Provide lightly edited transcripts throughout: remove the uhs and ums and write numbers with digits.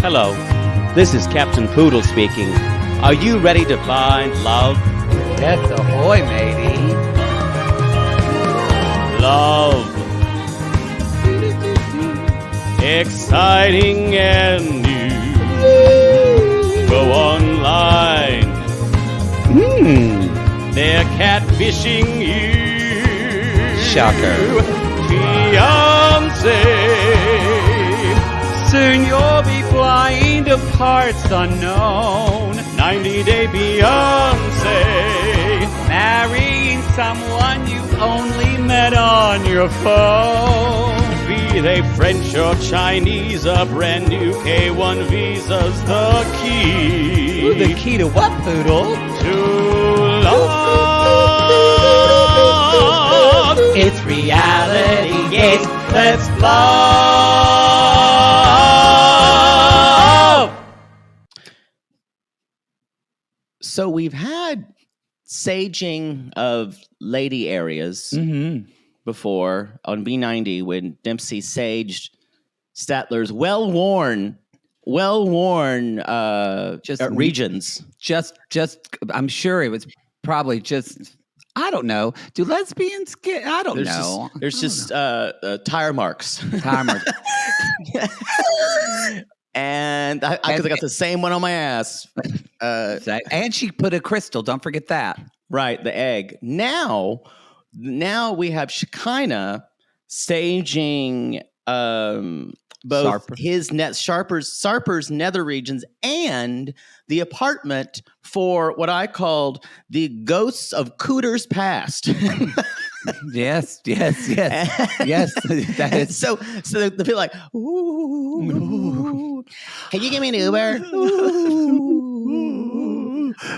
Hello, this is Captain Poodle speaking. Are you ready to find love? Yes, ahoy, matey. Love. Exciting and new. Go online. They're catfishing you. Shocker. Fiancé. Soon you'll be flying to parts unknown. 90-day Beyonce. Marrying someone you've only met on your phone. Be they French or Chinese, a brand new K1 visa's the key. Ooh, the key to what, Poodle? To love. It's reality, yes, let's love. So we've had saging of lady areas before on B90 when Dempsey saged Statler's well-worn regions. Just, I'm sure it was probably just, I don't know. Do lesbians get, I don't know. There's just tire marks. Tire marks. And because I got the same one on my ass. And she put a crystal. Don't forget that. Right, the egg. Now we have Shekinah staging both Sarper. Sarper's nether regions and the apartment for what I called the ghosts of Cooter's past. Yes. That is so they feel like, ooh, can you give me an Uber?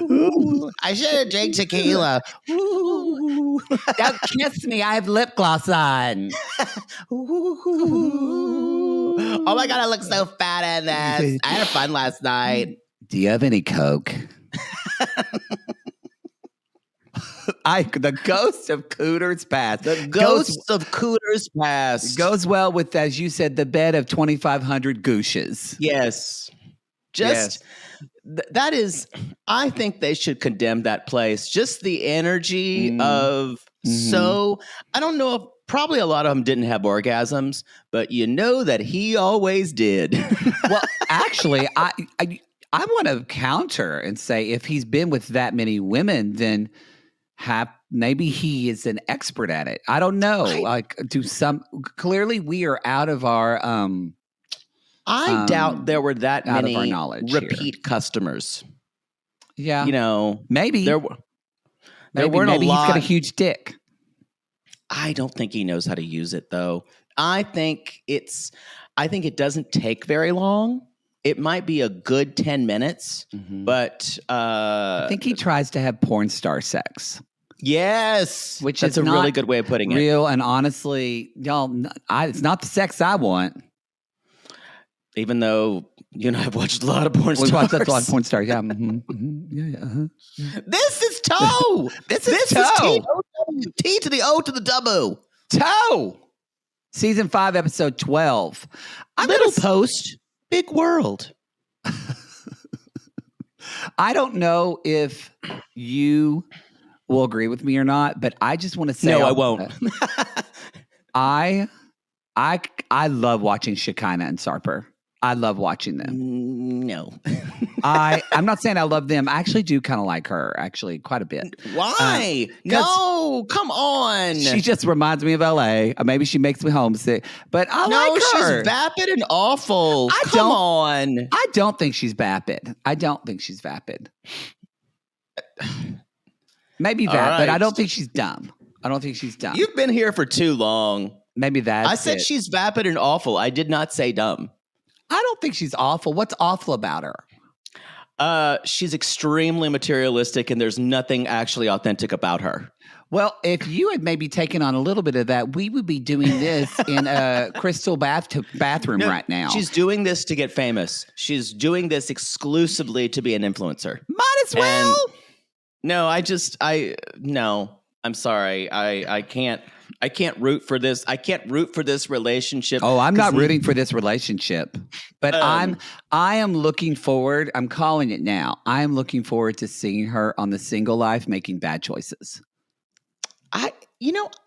Ooh, I should have drank tequila. Ooh. Don't kiss me. I have lip gloss on. Ooh. Oh my God, I look so fat in this. I had fun last night. Do you have any Coke? The ghost of Cooter's past. The ghosts of Cooter's past. Goes well with, as you said, the bed of 2,500 gooshes. Yes. That is, I think they should condemn that place. Just the energy of I don't know if probably a lot of them didn't have orgasms, but you know that he always did. Well, actually, I want to counter and say if he's been with that many women, then maybe he is an expert at it. I don't know. Clearly we are out of our I doubt there were that many repeat customers. Yeah. You know, maybe there weren't a lot. He's got a huge dick. I don't think he knows how to use it though. I think it doesn't take very long. It might be a good 10 minutes, but I think he tries to have porn star sex. Yes, which that's is a really good way of putting it. Real and honestly, y'all, it's not the sex I want. Even though you and I have watched a lot of porn stars. We watched a lot of porn stars, yeah. This is toe. This is toe. T to the O to the W. Toe. Season 5, episode 12. Little post, big world. I don't know if you will agree with me or not, but I just want to say no, I won't. I love watching Shekinah and Sarper. I love watching them. No. I'm not saying I love them. I actually do kind of like her, actually, quite a bit. Why? No, come on. She just reminds me of LA. Maybe she makes me homesick, but I like her. She's vapid and awful. Come on. I don't think she's vapid. Maybe that, right. but I don't think she's dumb. You've been here for too long. Maybe that's I said she's vapid and awful. I did not say dumb. I don't think she's awful. What's awful about her? She's extremely materialistic, and there's nothing actually authentic about her. Well, if you had maybe taken on a little bit of that, we would be doing this in a crystal bathroom right now. She's doing this to get famous. She's doing this exclusively to be an influencer. Might as well. No, I'm sorry. I can't. I can't root for this. I can't root for this relationship. Oh, I'm not 'cause rooting for this relationship, but I am looking forward. I'm calling it now. I am looking forward to seeing her on the single life making bad choices.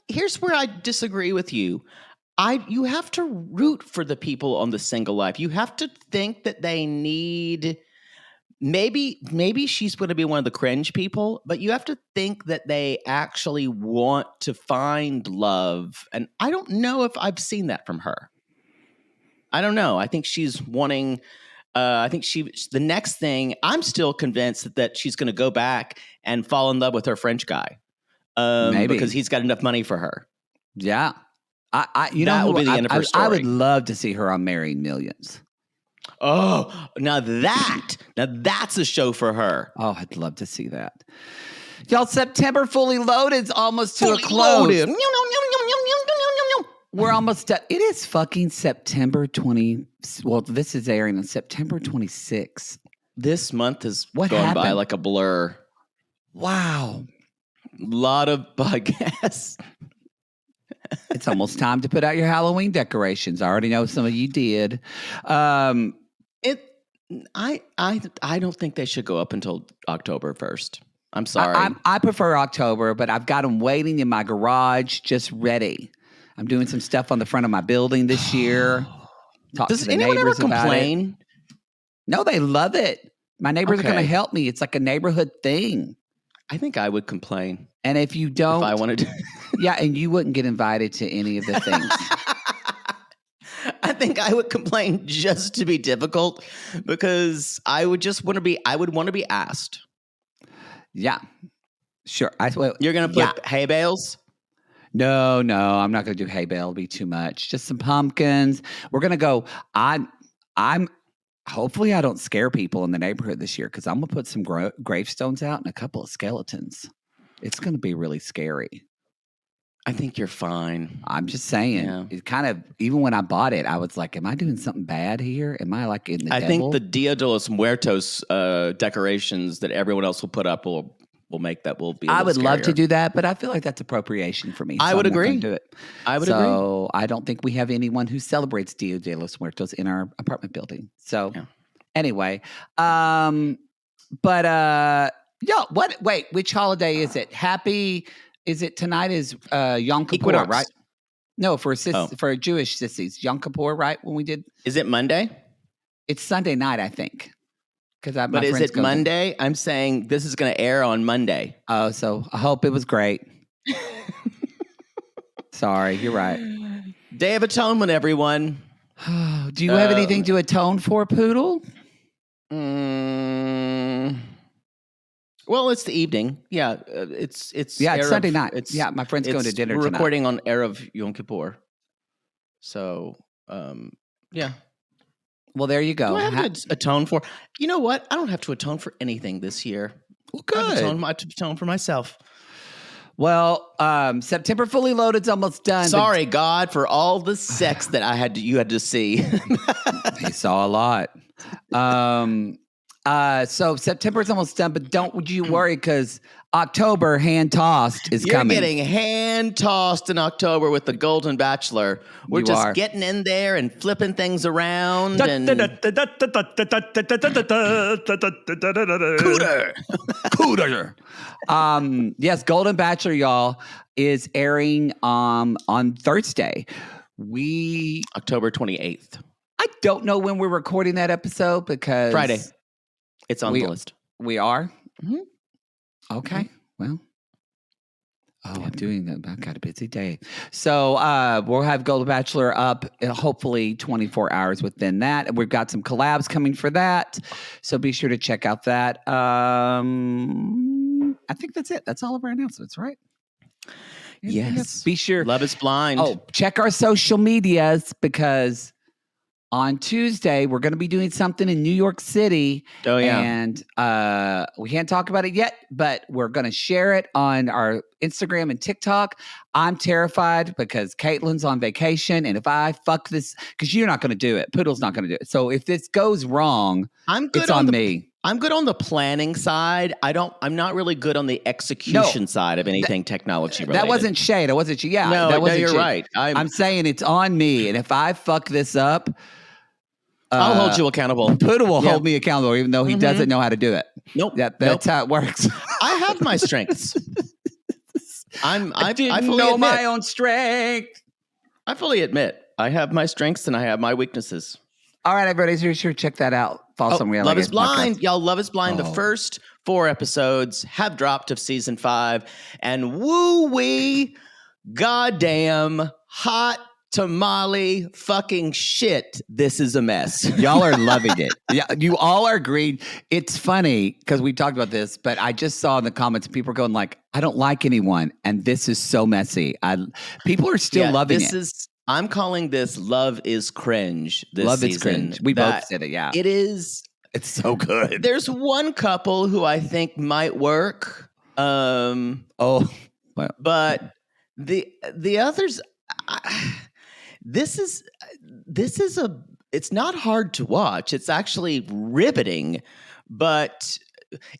Here's where I disagree with you. You have to root for the people on the single life. You have to think that they need. Maybe she's going to be one of the cringe people, but you have to think that they actually want to find love. And I don't know if I've seen that from her. I don't know. I think she's wanting. The next thing. I'm still convinced that she's going to go back and fall in love with her French guy, Maybe because he's got enough money for her. Yeah, That will be the end of her story. I would love to see her on Marrying Millions. Oh, now that's a show for her. Oh, I'd love to see that. Y'all, September Fully Loaded is almost to a close. We're almost done. It is fucking September 20. Well, this is airing on September 26th. This month has What gone by happened? like a blur. Wow. Lot of podcasts. It's almost time to put out your Halloween decorations. I already know some of you did. I don't think they should go up until October 1st. I'm sorry. I prefer October, but I've got them waiting in my garage, just ready. I'm doing some stuff on the front of my building this year. Talk Does to the anyone ever neighbors about complain? it. No, they love it. My neighbors are going to Okay. help me. It's like a neighborhood thing. I think I would complain And if you don't, if I wanted to. yeah, and you wouldn't get invited to any of the things. I think I would complain just to be difficult, because I would want to be asked. Yeah, sure. You're going to put hay bales? No, I'm not going to do hay bale. It'll be too much. Just some pumpkins. We're going to go. I'm. Hopefully, I don't scare people in the neighborhood this year, because I'm going to put some gravestones out and a couple of skeletons. It's going to be really scary. I think you're fine. I'm just saying. Yeah. It kind of, even when I bought it, I was like, am I doing something bad here? Am I like in the I devil? think the Dia de los Muertos decorations that everyone else will put up will make that will be. I would love to do that, but I feel like that's appropriation for me. I would I'm not gonna agree. do it. I would agree. So I don't think we have anyone who celebrates Dia de los Muertos in our apartment building. So anyway, yeah, wait, which holiday is it? Is it tonight is Yom Kippur, Equinox. right? No, for Jewish sissies, Yom Kippur, right? When we did, Is it Monday? it's Sunday night, I think. But is it Monday? I'm saying this is going to air on Monday. Oh, so I hope it was great. Sorry, you're right. Day of Atonement, everyone. Do you have anything to atone for, Poodle? Well, it's the evening. Yeah, it's It's Sunday night. My friend's going to dinner We're tonight. recording on Erev Yom Kippur. So, yeah. Well, there you go. Do I have to atone for? You know what? I don't have to atone for anything this year. Well, I have good. to atone for myself. Well, September Fully Loaded's almost done. Sorry, God, for all the sex that you had to see. He saw a lot. So September's almost done, but don't you worry, because October hand tossed is You're coming. getting hand tossed in October with the Golden Bachelor. We're You just are. getting in there and flipping things around. And Cooter. Yes, Golden Bachelor, y'all, is airing on Thursday. October 28th. I don't know when we're recording that episode, because Friday. It's on the list. We are? Mhm. Okay. Well. Oh, I'm doing that. I've got a busy day. So we'll have Golden Bachelor up hopefully 24 hours within that. And we've got some collabs coming for that. So be sure to check out that. I think that's it. That's all of our announcements, right? Anything Yes. else? Be sure. Love is Blind. Oh, check our social medias, because on Tuesday, we're going to be doing something in New York City. Oh, yeah. And we can't talk about it yet, but we're going to share it on our Instagram and TikTok. I'm terrified because Caitlin's on vacation. And if I fuck this, because you're not going to do it, Poodle's not going to do it. So if this goes wrong, I'm good it's on me. I'm good on the planning side. I'm not really good on the execution side of anything technology related. That wasn't shade. It wasn't. Yeah, No, that wasn't you're shade. right. I'm saying it's on me, and if I fuck this up, I'll hold you accountable. Poodle will hold me accountable, even though he doesn't know how to do it. Nope. That's how it works. I have my strengths. I didn't fully know admit, my own strength. I fully admit I have my strengths and I have my weaknesses. All right, everybody, so sure check that out. False on Reality. Love is Blind. Podcast. Y'all, Love is Blind. The first 4 episodes have dropped of season 5. And woo-wee, goddamn, hot tamale fucking shit. This is a mess. Y'all are loving it. Yeah, you all are agreed. It's funny because we talked about this, but I just saw in the comments people are going like, I don't like anyone. And this is so messy. People are still loving it. I'm calling this Love is Cringe this Love season. is cringe. We both said it, yeah. It is. It's so good. There's one couple who I think might work. Well. But the others, it's not hard to watch. It's actually riveting. But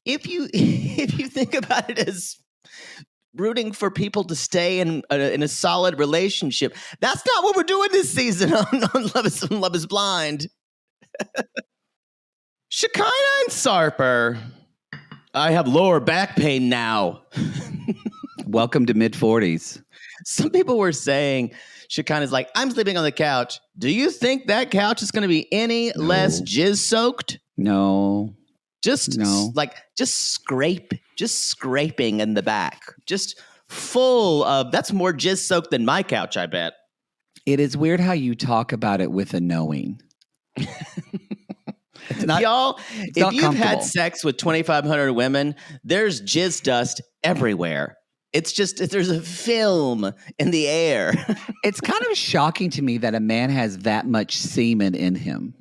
if you think about it as rooting for people to stay in a solid relationship, that's not what we're doing this season on Love is Blind. Shekinah and Sarper. I have lower back pain now. Welcome to mid-40s. Some people were saying Shekinah's like, I'm sleeping on the couch. Do you think that couch is going to be any less jizz soaked? No. Just scraping in the back. Just full of, that's more jizz soaked than my couch, I bet. It is weird how you talk about it with a knowing. Y'all, if you've had sex with 2,500 women, there's jizz dust everywhere. It's just, there's a film in the air. It's kind of shocking to me that a man has that much semen in him.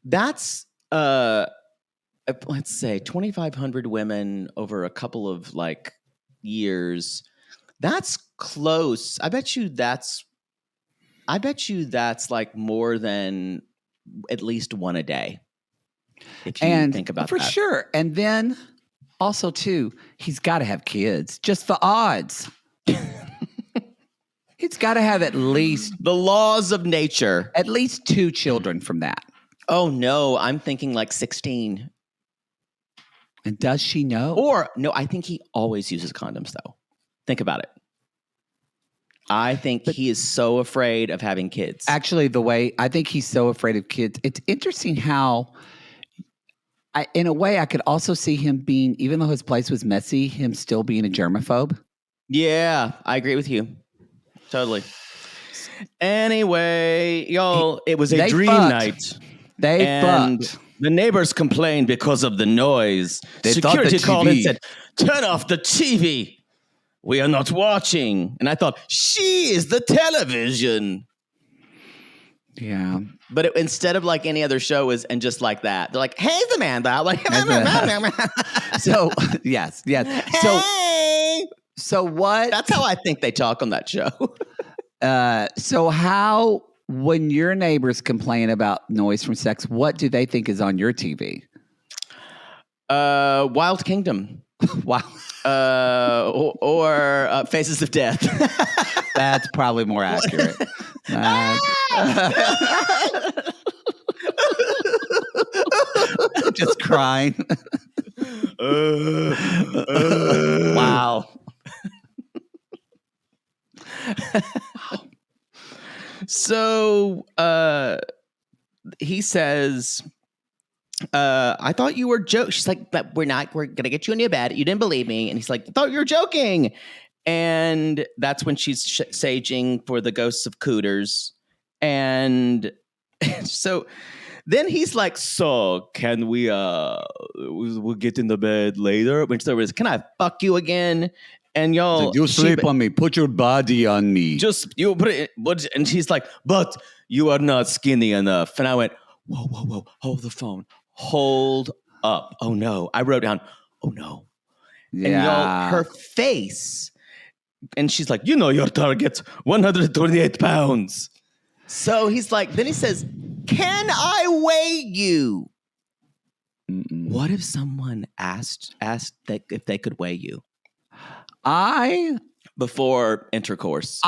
That's, let's say 2,500 women over a couple of years. That's close. I bet you that's like more than at least one a day. If you think about for that. sure. And then also too, he's got to have kids just for odds. He's got to have at least the laws of nature, at least 2 children from that. Oh no, I'm thinking like 16. And does she know? Or no, I think he always uses condoms though. Think about it. I think he is so afraid of having kids. Actually, I think he's so afraid of kids. It's interesting how, in a way, I could also see him being, even though his place was messy, him still being a germaphobe. Yeah, I agree with you. Totally. Anyway, y'all, it was a dream night. They fucked. The neighbors complained because of the noise. Security called and said, turn off the TV. We are not watching. And I thought, she is the television. Yeah. But instead of like any other show and just like that, they're like, hey, Amanda. Like, so, yes. Hey. So what? That's how I think they talk on that show. So how, when your neighbors complain about noise from sex, what do they think is on your TV? Wild Kingdom. Wow. Or Faces of Death. That's probably more accurate. Just crying. Wow. So he says, I thought you were joking. She's like, but we're going to get you in your bed. You didn't believe me. And he's like, I thought you were joking. And that's when she's saging for the ghosts of cooters. And so then he's like, so can we'll get in the bed later? When she was, can I fuck you again? And y'all, you sleep on me. Put your body on me. Just you put it. And she's like, but you are not skinny enough. And I went, whoa, hold the phone. Hold up. Oh no. I wrote down, oh no. Yeah. And y'all, her face. And she's like, your target's 128 pounds. So he's like, then he says, can I weigh you? What if someone asked if they could weigh you before intercourse?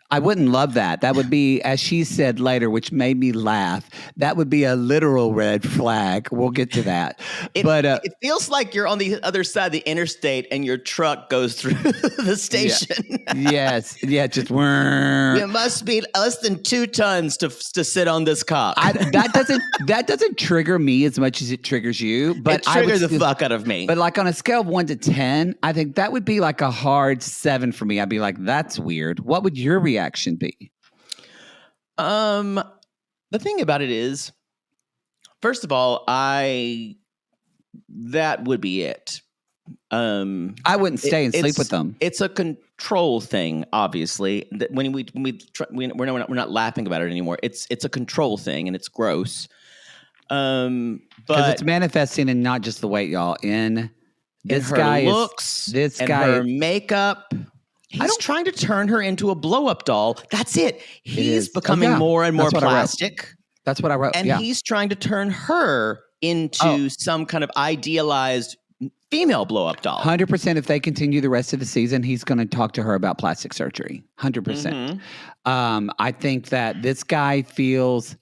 I wouldn't love that. That would be, as she said later, which made me laugh, that would be a literal red flag. We'll get to that. It feels like you're on the other side of the interstate and your truck goes through the station. Yes. Yeah, just It must be less than 2 tons to sit on this cock. that doesn't trigger me as much as it triggers you. But it triggers the fuck out of me. But like on a scale of 1 to 10, I think that would be like a hard 7 for me. I'd be like, that's weird. What would your reaction be? The thing about it is, first of all, that would be it. I wouldn't stay and sleep with them. It's a control thing, obviously. We're not laughing about it anymore. It's a control thing, and it's gross. But it's manifesting in not just the weight, y'all. In this her guy looks, this and guy, her makeup. He's trying to turn her into a blow-up doll. That's it. He's becoming more and more plastic. That's what I wrote. And he's trying to turn her into some kind of idealized female blow-up doll. 100%. If they continue the rest of the season, he's going to talk to her about plastic surgery. 100%. I think that this guy feels.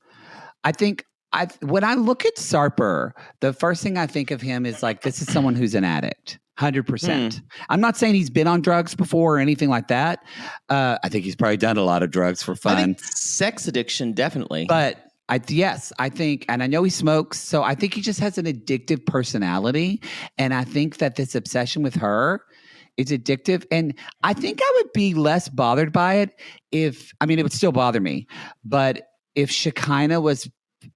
When I look at Sarper, the first thing I think of him is like, this is someone who's an addict. 100%. I'm not saying he's been on drugs before or anything like that. I think he's probably done a lot of drugs for fun. I think sex addiction, definitely. But I think, and I know he smokes, so I think he just has an addictive personality. And I think that this obsession with her is addictive. And I think I would be less bothered by it it would still bother me. But if Shekinah was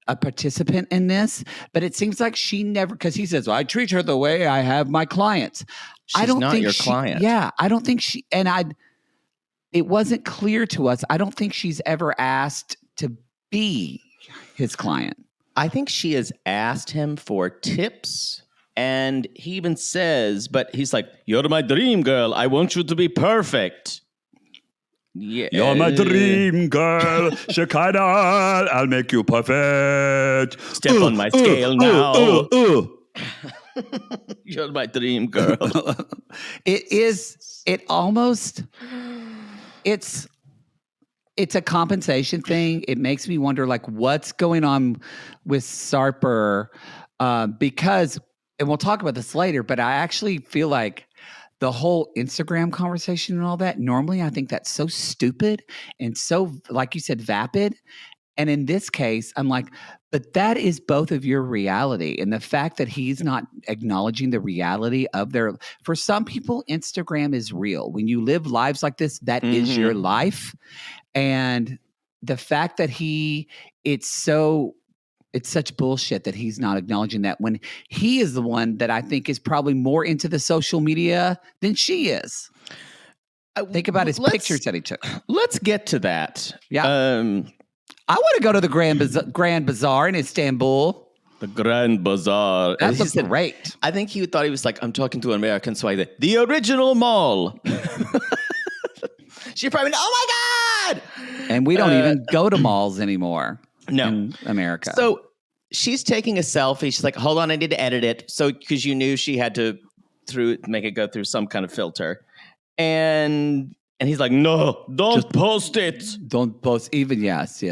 a participant in this, but it seems like she never, because he says, well, I treat her the way I have my clients. She's not your client. Yeah, I don't think she, it wasn't clear to us. I don't think she's ever asked to be his client. I think she has asked him for tips, and he even says, but he's like, you're my dream girl. I want you to be perfect. Yeah. You're my dream girl, Shekinah. I'll make you perfect. Step on my scale now. You're my dream girl. It's a compensation thing. It makes me wonder, like, what's going on with Sarper? Because, and we'll talk about this later, but I actually feel like the whole Instagram conversation and all that, normally I think that's so stupid and so, like you said, vapid. And in this case, I'm like, but that is both of your reality. And the fact that he's not acknowledging the reality of for some people, Instagram is real. When you live lives like this, that is your life. And the fact that it's such bullshit that he's not acknowledging that when he is the one that I think is probably more into the social media than she is. Think about his pictures that he took. Let's get to that. Yeah. I want to go to the Grand Bazaar in Istanbul. The Grand Bazaar. That's great. I think he thought he was like, I'm talking to an American, so the original mall. She probably, oh my God. And we don't even go to malls anymore. No. In America. So she's taking a selfie. She's like, hold on, I need to edit it. So, because you knew she had to make it go through some kind of filter. And he's like, no, don't post it. Don't post even. Yes.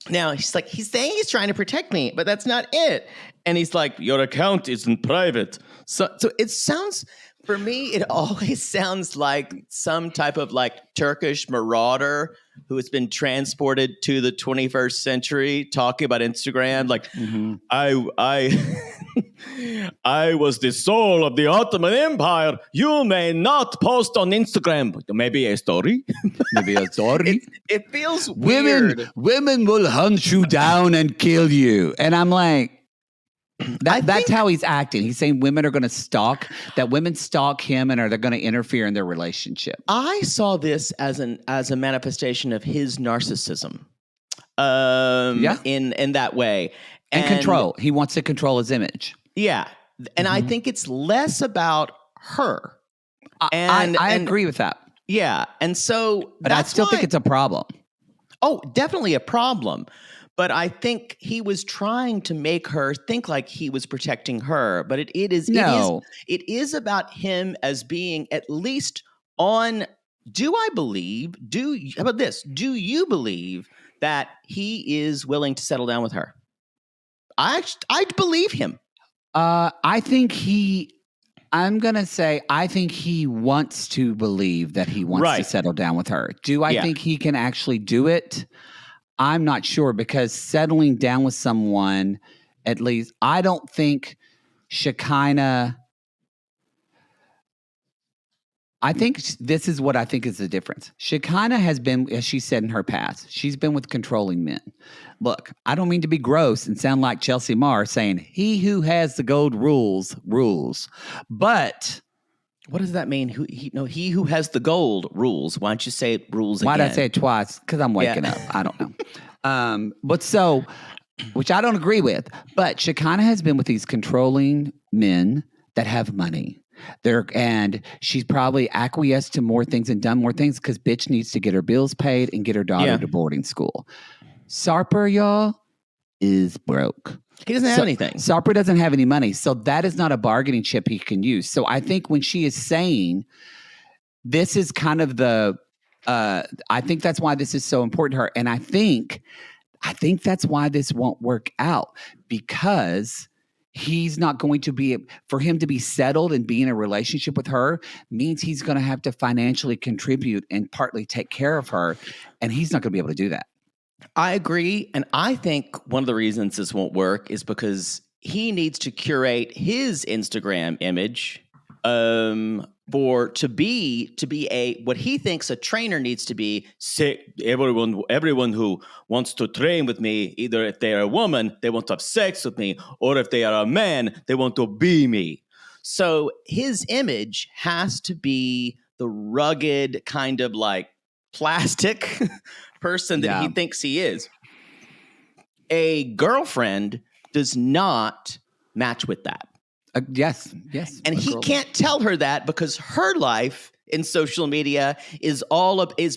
Now, he's saying he's trying to protect me, but that's not it. And he's like, your account isn't private. So it sounds, for me, it always sounds like some type of like Turkish marauder who has been transported to the 21st century talking about Instagram. Like, I was the soul of the Ottoman Empire. You may not post on Instagram. Maybe a story. It feels weird. Women will hunt you down and kill you. And I'm like, that's how he's acting. He's saying women are going to women stalk him and they're going to interfere in their relationship. I saw this as a manifestation of his narcissism. In that way. And control. He wants to control his image. Yeah. And I think it's less about her. I agree with that. Yeah. And so but I still think it's a problem. Oh, definitely a problem. But I think he was trying to make her think like he was protecting her. But it is about him as being at least on. Do I believe? How about this? Do you believe that he is willing to settle down with her? I believe him. I think I think he wants to believe that he wants to settle down with her. Do I think he can actually do it? I'm not sure, because settling down with someone, at least, I don't think Shekinah. I think this is what I think is the difference. Shekinah has been, as she said in her past, she's been with controlling men. Look, I don't mean to be gross and sound like Chelsea Marr saying, he who has the gold rules. But what does that mean? He who has the gold rules. Why don't you say it rules why again? did I say it twice? Because I'm waking up. I don't know. But so, which I don't agree with. But Shekinah has been with these controlling men that have money. And she's probably acquiesced to more things and done more things because bitch needs to get her bills paid and get her daughter to boarding school. Sarper, y'all, is broke. He doesn't have anything. Sarper doesn't have any money. So that is not a bargaining chip he can use. So I think when she is saying this is kind of I think that's why this is so important to her. And I think that's why this won't work out, because he's not going to be, for him to be settled and be in a relationship with her means he's going to have to financially contribute and partly take care of her. And he's not going to be able to do that. I agree. And I think one of the reasons this won't work is because he needs to curate his Instagram image to be a what he thinks a trainer needs to be. Everyone who wants to train with me, either if they are a woman, they want to have sex with me, or if they are a man, they want to be me. So his image has to be the rugged kind of like plastic person that he thinks he is. A girlfriend does not match with that. Yes. And he can't tell her that because her life in social media is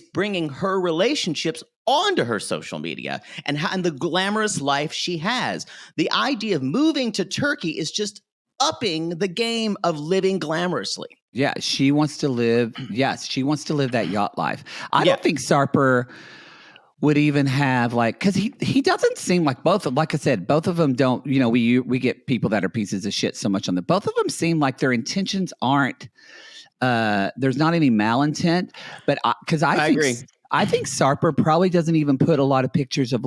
bringing her relationships onto her social media and the glamorous life she has. The idea of moving to Turkey is just upping the game of living glamorously. Yeah, she wants to live. Yes, she wants to live that yacht life. I don't think Sarper would even have because he doesn't seem like like I said, both of them don't, we get people that are pieces of shit so much on both of them seem like their intentions aren't, there's not any malintent, but I agree. I think Sarper probably doesn't even put a lot of pictures of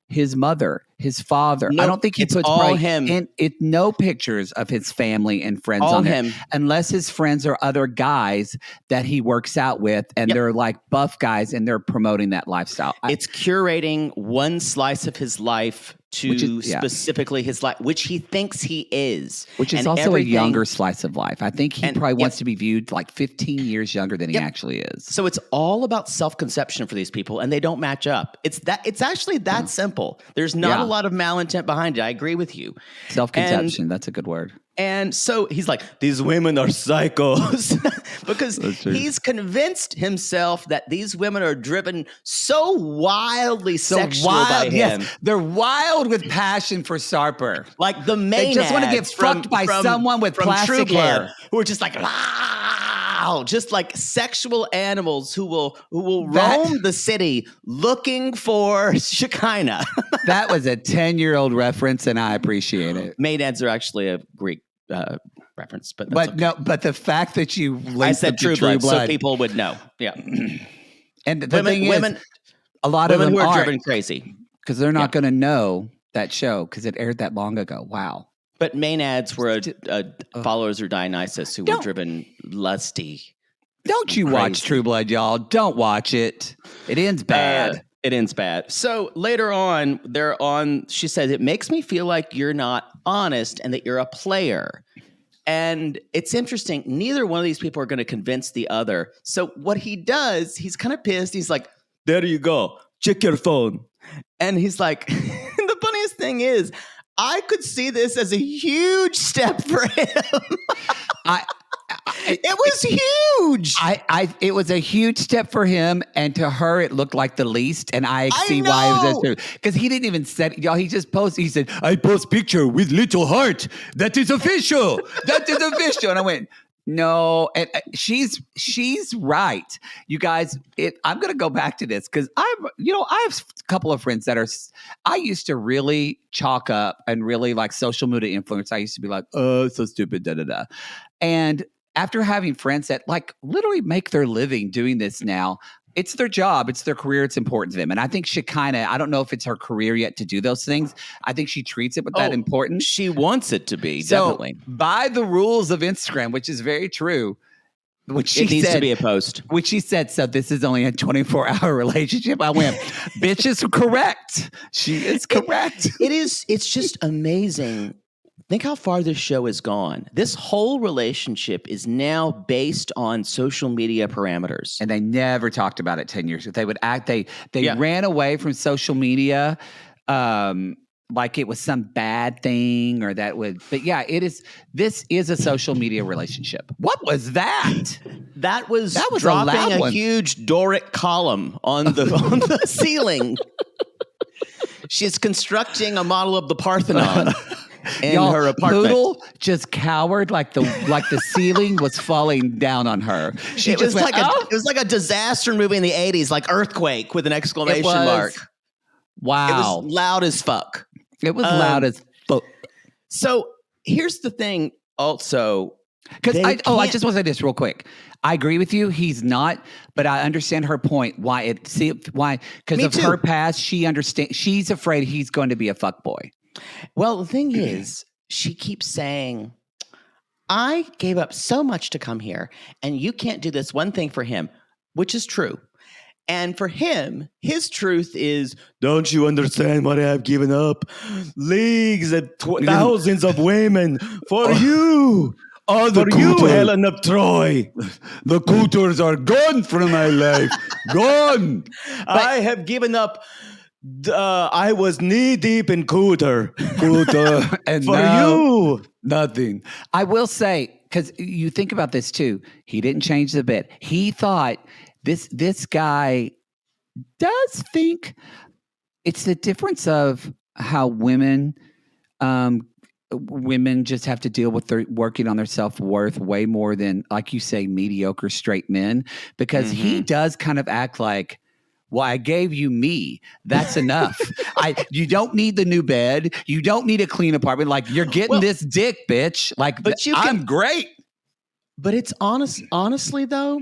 his mother, his father. Nope, I don't think he puts all him. No pictures of his family and friends all on there, him. unless his friends are other guys that he works out with, and they're like buff guys, and they're promoting that lifestyle. It's curating one slice of his life to specifically his life, which he thinks he is. Which is also a younger slice of life. I think he probably wants to be viewed like 15 years younger than he actually is. So it's all about self-conception for these people, and they don't match up. It's actually that simple. There's not a lot of malintent behind it. I agree with you. Self-conception, that's a good word. And so he's like, these women are psychos because he's convinced himself that these women are driven so wildly sexual by him. Yes. They're wild with passion for Sarper. Like the Maenads. They just want to get fucked by someone with plastic hair. Who are just like, wow, just like sexual animals who will roam the city looking for Shekinah. That was a 10-year-old reference, and I appreciate it. Maenads are actually a Greek reference, but the fact that you I said True Blood, so people would know. Yeah, and the thing is, a lot of them who are driven crazy because they're not going to know that show because it aired that long ago. Wow. But Maenads were followers of Dionysus who were driven lusty. Don't you watch True Blood, y'all? Don't watch it. It ends bad. It ends bad. So later on, she says, it makes me feel like you're not honest and that you're a player. And it's interesting. Neither one of these people are going to convince the other. So what he does, he's kind of pissed. He's like, there you go. Check your phone. And he's like, the funniest thing is, I could see this as a huge step for him. It was huge. It was a huge step for him, and to her, it looked like the least. And I see why it was because he didn't even say, y'all. He just posted. He said, "I post picture with little heart. That is official. That is official." And I went, "No," and she's right, you guys. I'm going to go back to this because I have a couple of friends that are. I used to really chalk up and really like social media influence. I used to be like, "Oh, so stupid, da da da," and after having friends that like literally make their living doing this now, it's their job, it's their career, it's important to them. And I think Shekinah, I don't know if it's her career yet to do those things. I think she treats it with that importance. She wants it to be, so, definitely. By the rules of Instagram, which is very true, which it needs to be a post. Which she said, so this is only a 24-hour relationship. I went, bitch is correct. She is correct. It's just amazing. Think how far this show has gone. This whole relationship is now based on social media parameters. And they never talked about it 10 years ago. They would act, they ran away from social media like it was some bad thing or but yeah, this is a social media relationship. What was that? That was dropping a huge Doric column on the ceiling. She's constructing a model of the Parthenon. In her apartment. Poodle just cowered like the ceiling was falling down on her. It was like a disaster movie in the 80s, like Earthquake with an exclamation mark. Wow. It was loud as fuck. It was loud as fuck. So here's the thing also. Because I just want to say this real quick. I agree with you. He's not, but I understand her point. Why? Because of her past, she understands. She's afraid he's going to be a fuckboy. Well, the thing is, she keeps saying, I gave up so much to come here, and you can't do this one thing for him, which is true. And for him, his truth is, don't you understand what I have given up? Leagues and thousands of women for you. Oh, for you, Helen of Troy. The cooters are gone from my life. Gone. I have given up. I was knee deep in cooter, and for you, nothing. I will say, because you think about this too. He didn't change the bit. He thought this guy does think it's the difference of how women just have to deal with their working on their self-worth way more than, like you say, mediocre straight men. Because he does kind of act like, well, I gave you me. That's enough. You don't need the new bed. You don't need a clean apartment. Like, you're getting this dick, bitch. Like, I'm great. But it's honestly though,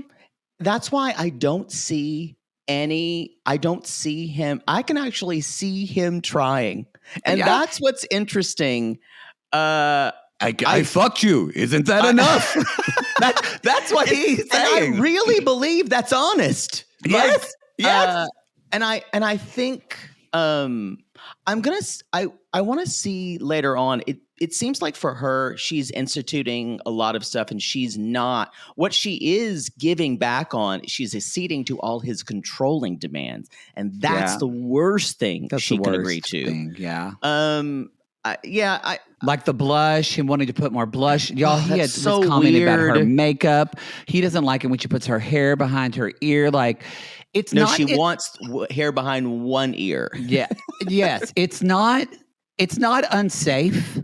that's why I don't see him. I can actually see him trying. And that's what's interesting. I fucked you. Isn't that enough? That's what he's saying. And I really believe that's honest. Yes. Yes. And I think I want to see later on. It seems like for her, she's instituting a lot of stuff, and she's not. What she is giving back on, she's acceding to all his controlling demands, and that's the worst thing she can agree to. Yeah. Like the blush, him wanting to put more blush. Y'all, he had this comment about her makeup. He doesn't like it when she puts her hair behind her ear. Like, she wants hair behind one ear. Yeah. Yes. It's not unsafe.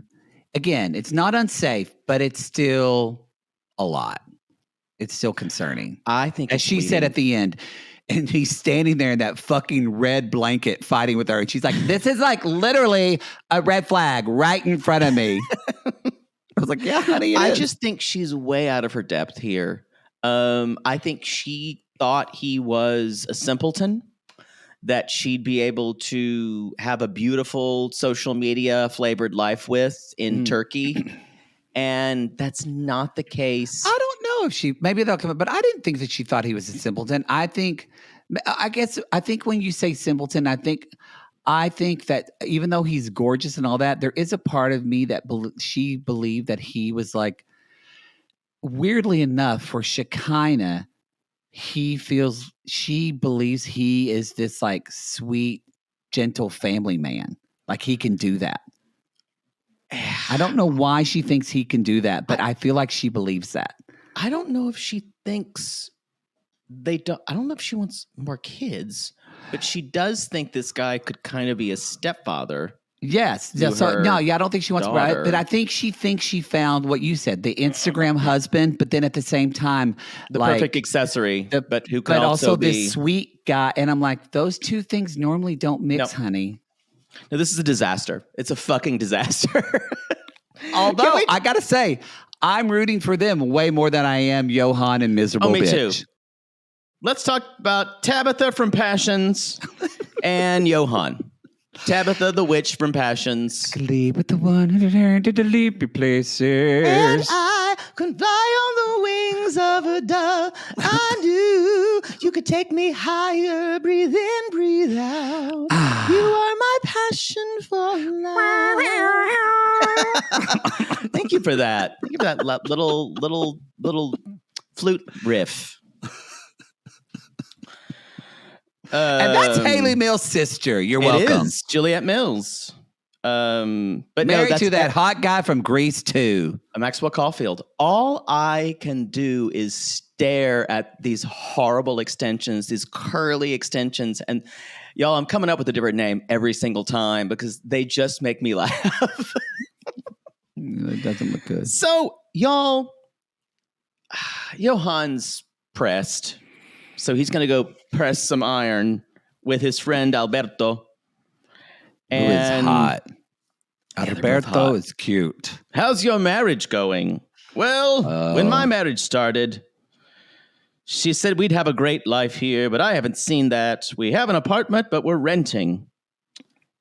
Again, it's not unsafe, but it's still a lot. It's still concerning. I think, as she said at the end, and he's standing there in that fucking red blanket fighting with her. And she's like, this is like literally a red flag right in front of me. I was like, yeah, honey, I just think she's way out of her depth here. I think she thought he was a simpleton, that she'd be able to have a beautiful social media flavored life with in Turkey. And that's not the case. I don't know if maybe they'll come up, but I didn't think that she thought he was a simpleton. I think when you say simpleton, I think that even though he's gorgeous and all that, there is a part of me that she believed that he was like, weirdly enough, for Shekinah, she believes he is this like sweet, gentle family man. Like, he can do that. I don't know why she thinks he can do that, but I feel like she believes that. I don't know if she thinks they don't. I don't know if she wants more kids, but she does think this guy could kind of be a stepfather. Yes. To So her no, yeah, I don't think she wants right, daughter. but I think she thinks she found what you said, the Instagram husband, but then at the same time, The like, perfect accessory, but who can but also be this sweet guy. And I'm like, those two things normally don't mix, No. honey. No, this is a disaster. It's a fucking disaster. Although I gotta say, I'm rooting for them way more than I am Yohan and miserable me bitch. too. Let's talk about Tabitha from Passions and Yohan. Tabitha the witch from Passions. Sleep with the one who turned to the leapy places. And I could fly on the wings of a dove. I knew you could take me higher. Breathe in, breathe out. You are my passion for life. Thank you for that. Thank you for that little flute riff. And that's Haley Mills' sister. You're welcome. It is Juliet Mills. But married to that hot guy from Greece too. Maxwell Caulfield. All I can do is stare at these horrible extensions, these curly extensions, and y'all, I'm coming up with a different name every single time because they just make me laugh. It doesn't look good. So, y'all, Johan's pressed. So he's going to go press some iron with his friend Alberto. Who is hot. Alberto hot. is cute. How's your marriage going? Well, when my marriage started, she said we'd have a great life here, but I haven't seen that. We have an apartment, but we're renting.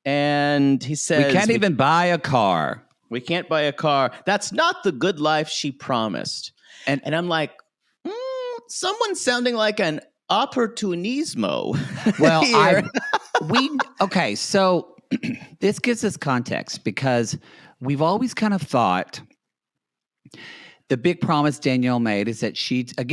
And he says... We can't even buy a car. We can't buy a car. That's not the good life she promised. And I'm like, someone's sounding like an opportunismo. Well, okay, so this gives us context because we've always kind of thought the big promise Danielle made is that she told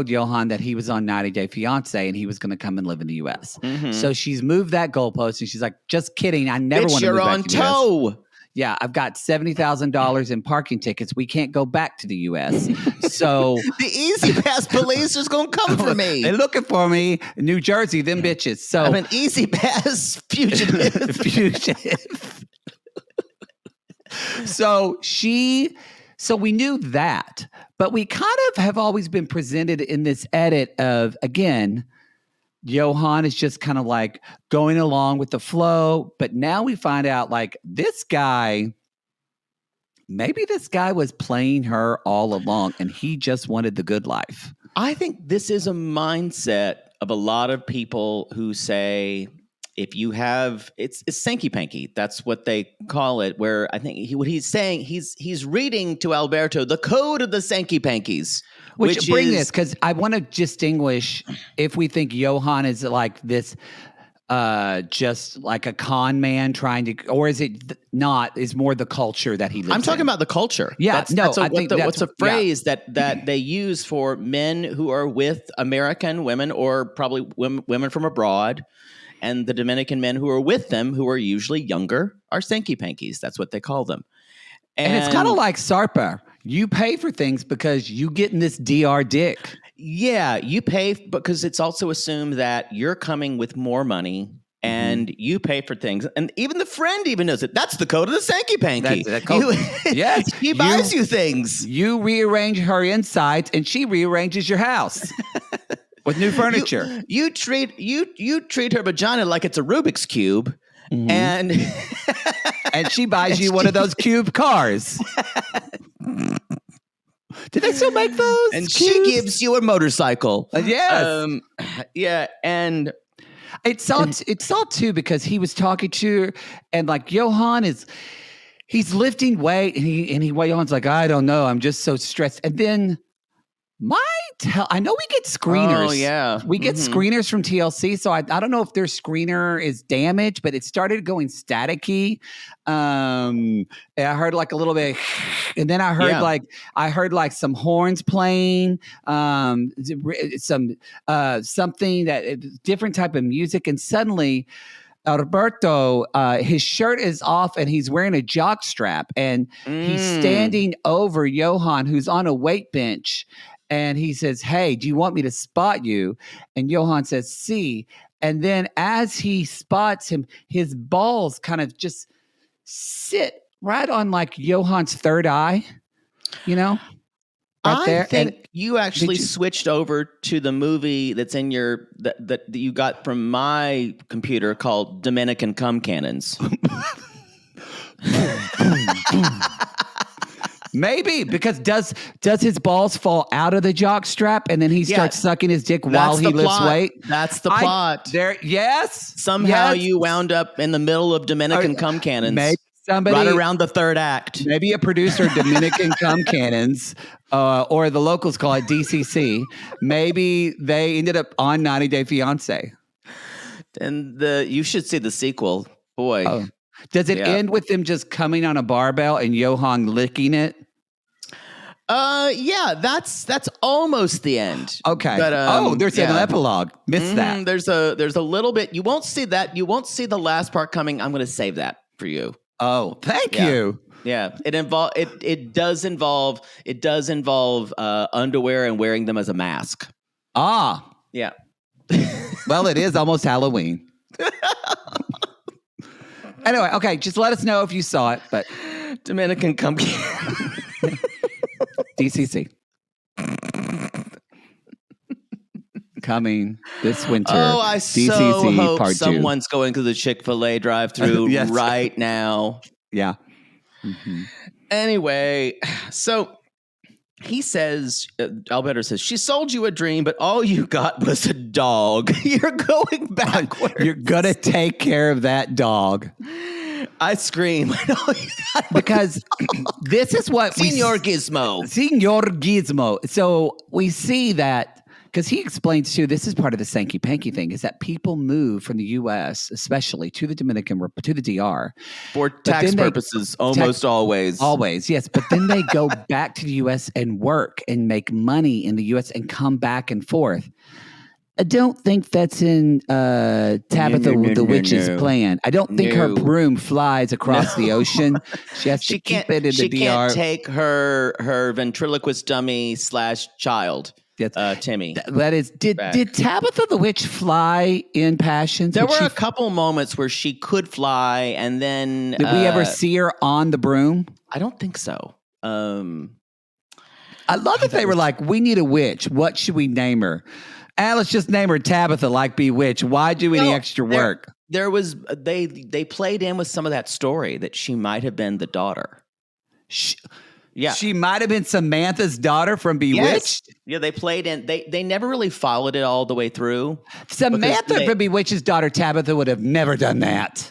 Yohan that he was on 90 Day Fiancé and he was going to come and live in the U.S. Mm-hmm. So she's moved that goalpost and she's like, just kidding. I never want to move back to the U.S. You're on tow. Yeah, I've got $70,000 in parking tickets. We can't go back to the U.S. So the Easy Pass police is going to come for me. They're looking for me. New Jersey, them bitches. So I'm an Easy Pass fugitive. So we knew that, but we kind of have always been presented in this edit of, again, Yohan is just kind of like going along with the flow. But now we find out like maybe this guy was playing her all along and he just wanted the good life. I think this is a mindset of a lot of people who say, if you have, it's Sankey Panky. That's what they call it, where I think what he's saying, he's reading to Alberto the code of the Sankey Pankies. Which bring this, because I want to distinguish if we think Yohan is like this, just like a con man trying to, or is it not, is more the culture that he lives I'm talking in? about the culture. Yeah, What's a phrase that they use for men who are with American women or probably women from abroad, and the Dominican men who are with them, who are usually younger, are Sankey Pankies. That's what they call them. And it's kind of like Sarper. You pay for things because you get in this DR dick. Yeah, you pay because it's also assumed that you're coming with more money and you pay for things. And even the friend even knows it. That's the code of the Sankey Panky. Yes. He buys you things. You rearrange her insides and she rearranges your house with new furniture. You treat her vagina like it's a Rubik's Cube. Mm-hmm. And she buys you one of those cube cars. Do they still make those? And cubes? She gives you a motorcycle. Yes. Yeah. And it's all too because he was talking to her and like Yohan he's lifting weight and Yohan's like, I don't know. I'm just so stressed. And then I know we get screeners. Oh, yeah. We get screeners from TLC. So I don't know if their screener is damaged, but it started going staticky. And I heard like a little bit, and then I heard like some horns playing, something that different type of music. And suddenly Alberto, his shirt is off and he's wearing a jock strap and he's standing over Yohan, who's on a weight bench. and he says, "Hey, do you want me to spot you?" And Yohan says, "See." And then as he spots him, his balls kind of just sit right on like Johan's third eye, right I there. think And you actually you- switched over to the movie that's in your that you got from my computer called Dominican Cum Cannons. maybe because does his balls fall out of the jock strap and then he starts sucking his dick while he lifts weight? That's the plot. Yes. Somehow yes. you wound up in the middle of Dominican Cum Cannons. Maybe somebody right around the third act. Maybe a producer of Dominican Cum Cannons, or the locals call it DCC. Maybe they ended up on 90 Day Fiancé. And you should see the sequel. Boy. Oh. Does it end with them just coming on a barbell and Yohan licking it? Yeah, that's almost the end. Okay. But, there's an epilogue. Missed that. There's a little bit. You won't see that. You won't see the last part coming. I'm going to save that for you. Oh, thank you. Yeah, it does involve underwear and wearing them as a mask. Ah. Yeah. Well, it is almost Halloween. Anyway, okay, just let us know if you saw it, but Dominican Cum DCC. Coming this winter. Oh, I DCC so hope part someone's going to the Chick-fil-A drive-thru Yes. right now. Yeah. Mm-hmm. Anyway, so he says, Alberto says, she sold you a dream, but all you got was a dog. You're going backwards. You're going to take care of that dog. I scream. Because this is what Senor Gizmo. Senor Gizmo. So we see that, because he explains too, this is part of the Sankey Panky thing, is that people move from the U.S., especially to the to the DR. For tax purposes, almost always. Always, yes. But then they go back to the U.S. and work and make money in the U.S. and come back and forth. I don't think that's in Tabitha the Witch's plan. I don't think her broom flies across the ocean. She has to keep it in the DR. She can't take her ventriloquist dummy / child. Yes. Timmy. That is. Did Tabitha the Witch fly in Passions? There were a couple moments where she could fly, and then did we ever see her on the broom? I don't think so. I love that they were like, we need a witch. What should we name her? Let's just name her Tabitha, like Bewitched. Why do any extra work? There was they played in with some of that story that she might have been the daughter. She might have been Samantha's daughter from Bewitched. Yes. Yeah, they played in. They never really followed it all the way through. Samantha from Bewitched's daughter Tabitha would have never done that.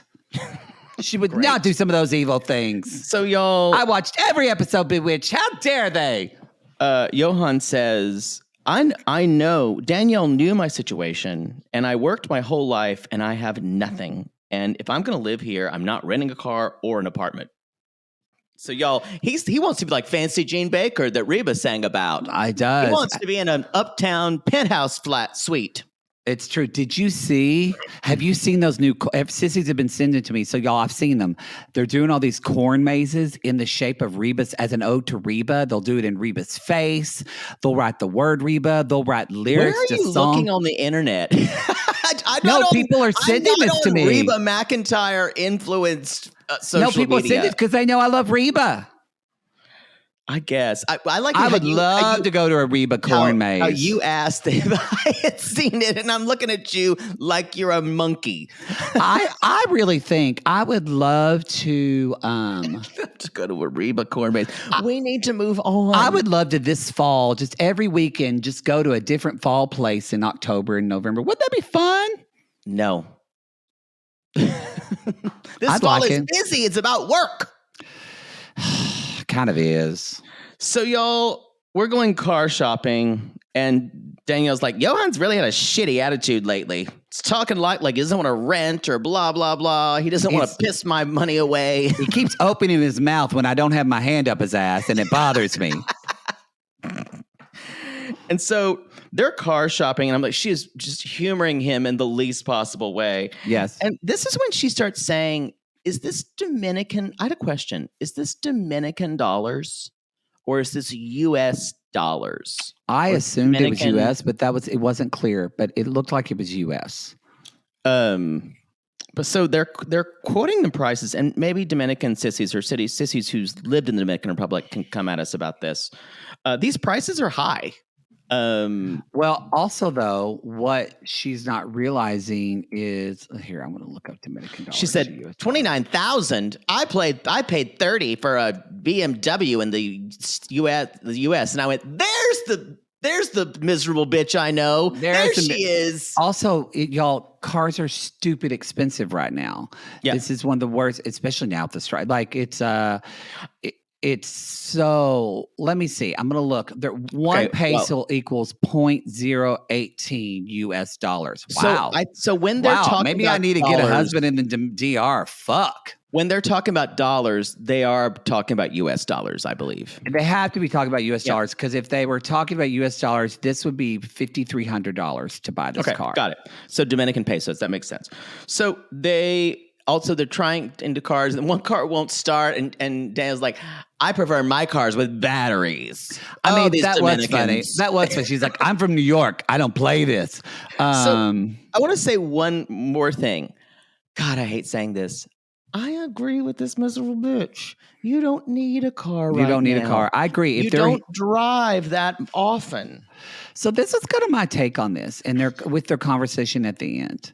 She would not do some of those evil things. So y'all, I watched every episode of Bewitched. How dare they? Yohan says, I know Danielle knew my situation, and I worked my whole life, and I have nothing. And if I'm going to live here, I'm not renting a car or an apartment. So y'all, he wants to be like Fancy Gene Baker that Reba sang about. I does. He wants to be in an uptown penthouse flat suite. It's true. Have you seen those new, sissies have been sending to me. So y'all, I've seen them. They're doing all these corn mazes in the shape of Reba's as an ode to Reba. They'll do it in Reba's face. They'll write the word Reba. They'll write lyrics Where are to you songs. looking on the internet? People are sending this to me. Reba McEntire influenced social people media. send it because they know I love Reba. I guess. I would love to go to a Reba corn maze. You asked if I had seen it, and I'm looking at you like you're a monkey. I really think I would love to to go to a Reba corn maze. We need to move on. I would love to this fall, just every weekend, just go to a different fall place in October and November. Wouldn't that be fun? No. This fall is busy. It's about work. Kind of is. So y'all, we're going car shopping, and Danielle's like, Johan's really had a shitty attitude lately. He's talking like he doesn't want to rent or blah, blah, blah. He doesn't want to piss my money away. He keeps opening his mouth when I don't have my hand up his ass, and it bothers me. And so they're car shopping, and I'm like, she is just humoring him in the least possible way. Yes. And this is when she starts saying, is this Dominican? I had a question. Is this Dominican dollars or is this U.S. dollars? I Or assumed it was Dominican- U.S., but it wasn't clear. But it looked like it was U.S. But so they're quoting the prices, and maybe Dominican sissies or sissies who's lived in the Dominican Republic can come at us about this. These prices are high. Well, also though, what she's not realizing is here. I'm going to look up Dominican dollars. She said to US dollars. 29,000. I paid 30 for a BMW in the U.S. and I went, there's the miserable bitch I know. There she is. Also, y'all, cars are stupid expensive right now. Yeah. This is one of the worst, especially now with the strike. Like it's so. Let me see. I'm gonna look. One peso equals 0.018 US dollars. Wow. So when they're talking, maybe about I need to dollars, get a husband in the DR. Fuck. When they're talking about dollars, they are talking about U.S. dollars, I believe. They have to be talking about U.S. dollars because if they were talking about U.S. dollars, this would be $5,300 to buy this car. Got it. So Dominican pesos, that makes sense. So they're trying into cars, and one car won't start, and Daniel's like, I prefer my cars with batteries. I mean, these that was funny. Dominicans. That was funny. She's like, I'm from New York. I don't play this. So I want to say one more thing. God, I hate saying this. I agree with this miserable bitch. You don't need a car right now. You don't need a car. I agree. You don't drive that often. So this is kind of my take on this, and with their conversation at the end.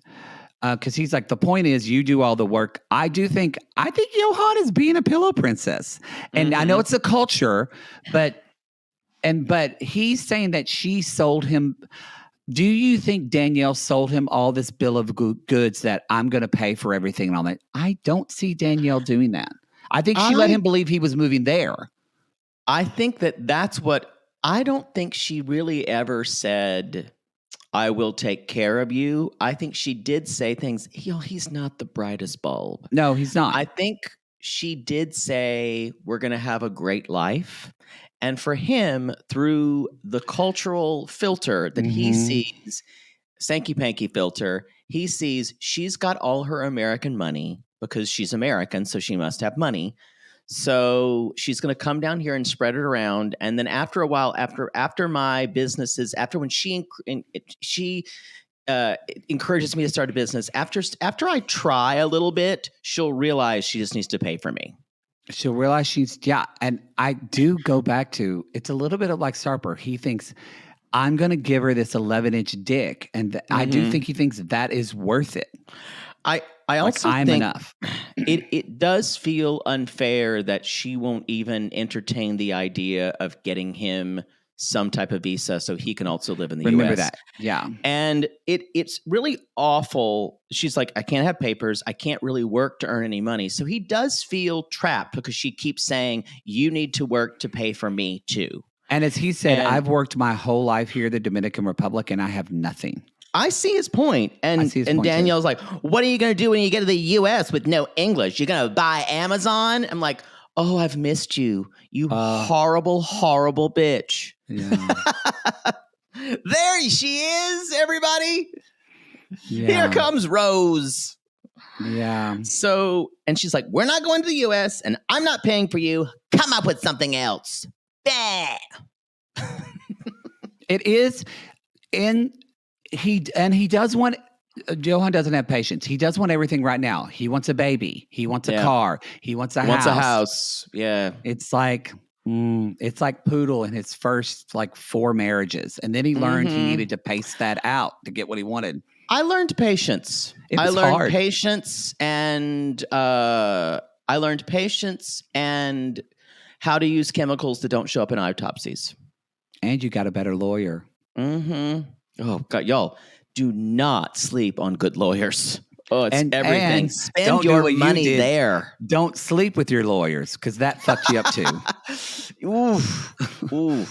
Because he's like, the point is, you do all the work. I think Yohan is being a pillow princess, and I know it's a culture, but he's saying that she sold him. Do you think Danielle sold him all this bill of goods that I'm going to pay for everything and all that? I don't see Danielle doing that. I think she let him believe he was moving there. I think that's what. I don't think she really ever said, I will take care of you. I think she did say things, he's not the brightest bulb. No, he's not. I think she did say, we're going to have a great life. And for him, through the cultural filter that he sees, Sankey-Panky filter, he sees she's got all her American money because she's American, so she must have money. So she's going to come down here and spread it around. And then after a while, after my businesses, after when she encourages me to start a business, after I try a little bit, she'll realize she just needs to pay for me. She'll realize and I do go back to, it's a little bit of like Sarper. He thinks, I'm going to give her this 11-inch dick. And I do think he thinks that is worth it. I also I'm think enough. it does feel unfair that she won't even entertain the idea of getting him some type of visa so he can also live in the U.S. Remember that. Yeah. And it's really awful. She's like, I can't have papers. I can't really work to earn any money. So he does feel trapped because she keeps saying, you need to work to pay for me too. And as he said, I've worked my whole life here in the Dominican Republic and I have nothing. I see his point. And Danielle's like, what are you going to do when you get to the U.S. with no English? You're going to buy Amazon? I'm like, oh, I've missed you. You horrible, horrible bitch. Yeah. There she is, everybody. Yeah. Here comes Rose. Yeah. So, and she's like, we're not going to the U.S. and I'm not paying for you. Come up with something else. Bah. It is he does want. Yohan doesn't have patience. He does want everything right now. He wants a baby. He wants a car. He wants a house. Yeah. It's like Poodle in his first 4 marriages, and then he learned he needed to pace that out to get what he wanted. I learned patience. I learned patience and how to use chemicals that don't show up in autopsies. And you got a better lawyer. Oh God, y'all. Do not sleep on good lawyers. Oh, it's everything. And spend your money there. Don't sleep with your lawyers because that fucked you up too. Ooh.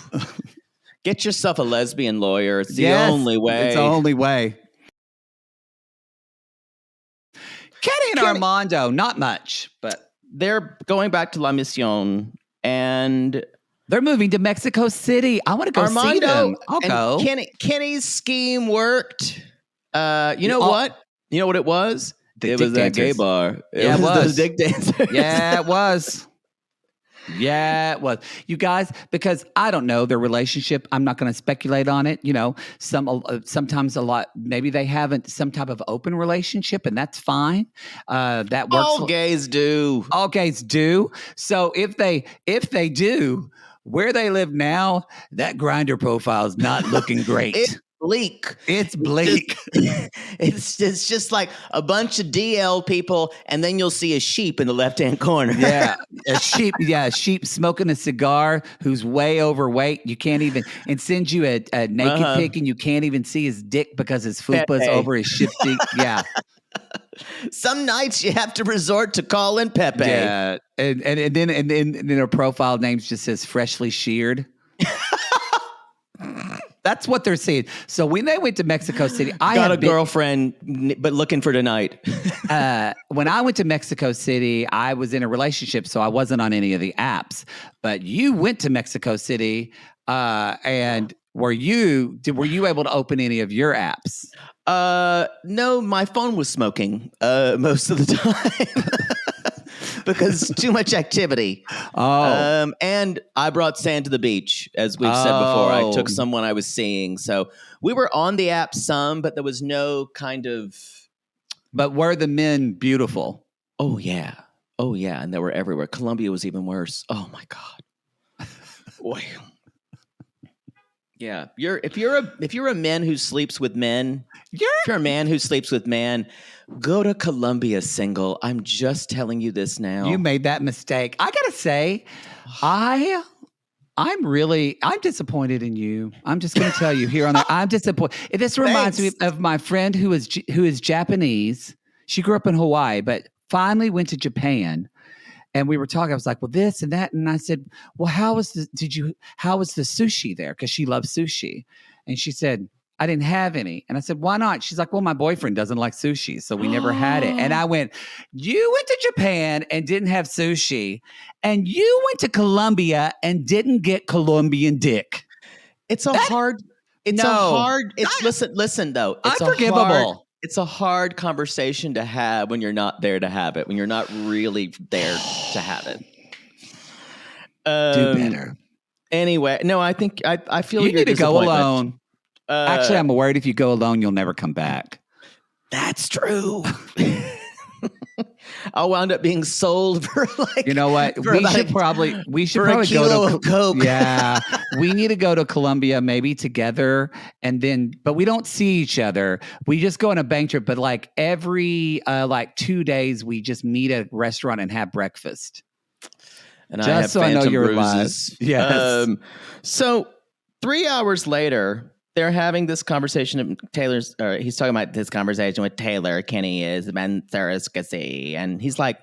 Get yourself a lesbian lawyer. It's the only way. It's the only way. Kenny and Armando, not much, but they're going back to La Mission and they're moving to Mexico City. I want to go see them. I'll go. Kenny's scheme worked. You know what? You know what it was? It was that gay bar. It was. Those dick dancers. Yeah, it was. Yeah, it was. You guys, because I don't know their relationship. I'm not going to speculate on it. Sometimes a lot. Maybe they haven't some type of open relationship, and that's fine. That works. All gays do. All gays do. So if they do, where they live now, that grinder profile is not looking great. It's bleak. It's bleak. It's just like a bunch of DL people, and then you'll see a sheep in the left-hand corner. Yeah, a sheep. Yeah, a sheep smoking a cigar who's way overweight. You can't even and sends you a naked pic, and you can't even see his dick because his fupa's over his shifty. Yeah. Some nights you have to resort to calling Pepe. Yeah, and then her profile name just says freshly sheared. That's what they're saying. So when they went to Mexico City, I got a girlfriend, but looking for tonight. When I went to Mexico City, I was in a relationship, so I wasn't on any of the apps. But you went to Mexico City, and were you able to open any of your apps? No, my phone was smoking most of the time. Because too much activity. And I brought sand to the beach, as we've said before. I took someone I was seeing. So we were on the app some, but there was no kind of... But were the men beautiful? Oh, yeah. Oh, yeah. And they were everywhere. Colombia was even worse. Oh, my God. Boy. Yeah. If you're a man who sleeps with men, if you're a man who sleeps with men, go to Colombia single. I'm just telling you this now. You made that mistake. I gotta say, I'm disappointed in you. I'm just gonna tell you here on there. I'm disappointed. This reminds me of my friend who is Japanese. She grew up in Hawaii, but finally went to Japan. And we were talking. I was like, well, this and that. And I said, well, how was the sushi there? Because she loves sushi. And she said, I didn't have any. And I said, why not? She's like, well, my boyfriend doesn't like sushi, so we never had it. And I went, you went to Japan and didn't have sushi, and you went to Colombia and didn't get Colombian dick. Listen though. It's unforgivable. It's a hard conversation to have when you're not there to have it, when you're not really there to have it. Do better. Anyway, no, I think I feel you your need to go disappointment. alone. Actually, I'm worried if you go alone, you'll never come back. That's true. I'll wound up being sold for like. You know what? We should probably go to Coke. Yeah, we need to go to Colombia maybe together, but we don't see each other. We just go on a bank trip. But like every 2 days, we just meet at a restaurant and have breakfast. And just I have so I know you're bruises. alive. Yes. So 3 hours later, they're having this conversation. He's talking about this conversation with Taylor. Kenny is Ben surrogacy. And he's like,